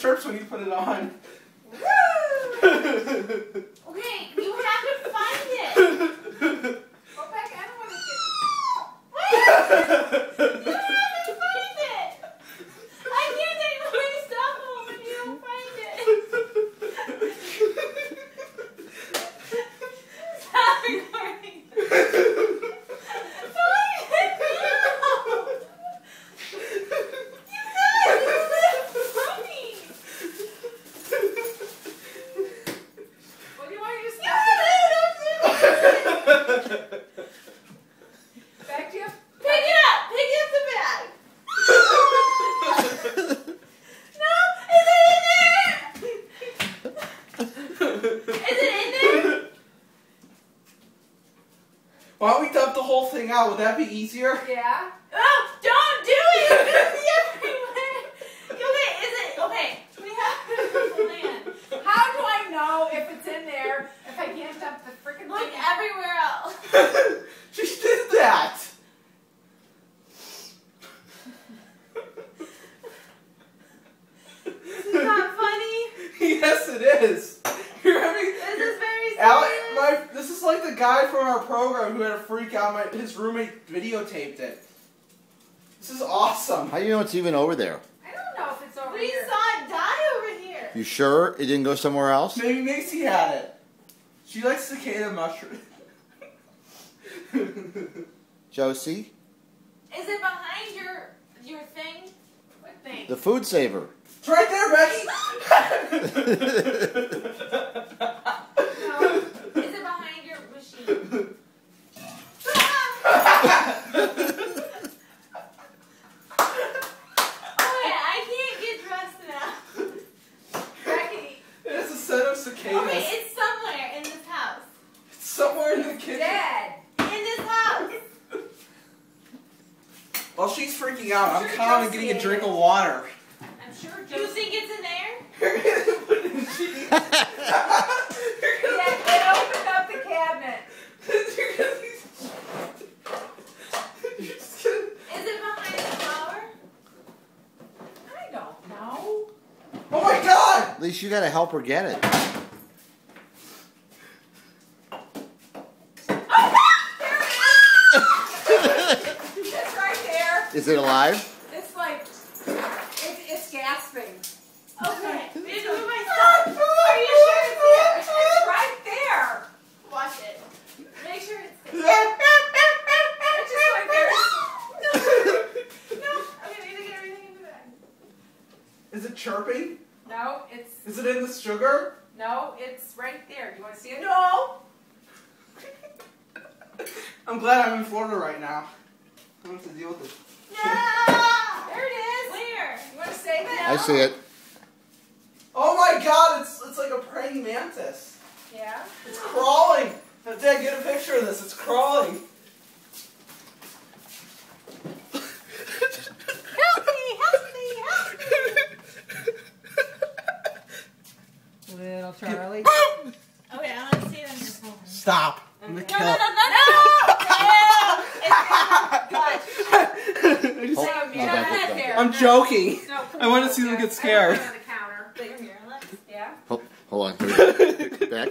chirps when you put it on. Okay, you have to find it. Go back. I don't want to Wait! You have to find it. I can't take my stuff home if you don't find it. Stop recording. Back to you. Pick it up the bag. No, is it in there? Is it in there? Why don't we dump the whole thing out? Would that be easier? Yeah. Oh, don't do it! It's gonna be everywhere. Okay, is it okay? We have to plan. How do I know if it's in there if I can't dump the freaking Look thing? everywhere else. She did that. This is not funny. Yes, it is. You're having. This is very serious. This is like the guy from our program who had a freak out. His roommate videotaped it. This is awesome. How do you know it's even over there? I don't know if it's over We here. saw it die over here. You sure it didn't go somewhere else? Maybe Macy had it. She likes cicada mushroom. Josie? Is it behind your thing? What thing? The food saver. It's right there, Becky. No. Is it behind your machine? It's a set of cicadas. Okay, it's somewhere in this house. It's somewhere in the kitchen. Dead. In this house. While she's freaking out, I'm Sure, calm and Josie getting a drink is. of water. I'm sure Do you Josie. think it's in there? Yeah, it opened up the cabinet. Is it behind the flower? I don't know. Oh my God! At least you gotta help her get it. It's right there. Is it alive? It's like, it's gasping. Okay. It's move my stuff. Are you sure it's there? It's right there. Watch it. Make sure it's there. It's just like there. No. Okay, we need to get everything in the bag. Is it chirping? No, it's, Is it in the sugar? no, it's right there. Do you want to see it? No. I'm glad I'm in Florida right now. I don't have to deal with it. No. There it is. Where? You want to save it? I see it. Oh my God! It's like a praying mantis. Yeah. It's crawling. Dad, get a picture of this. It's crawling. Help me! Help me! Help me! Little Charlie. Okay, I want to see them just moving. Stop. I'm gonna No, kill no, it. no, no, no! Gosh. Oh, So, you no, don't back put up, it back there. I'm joking. No, put I want it to see them there. get scared. I put it on the counter. Here, let's. Yeah. Hold on. Here we go. Back.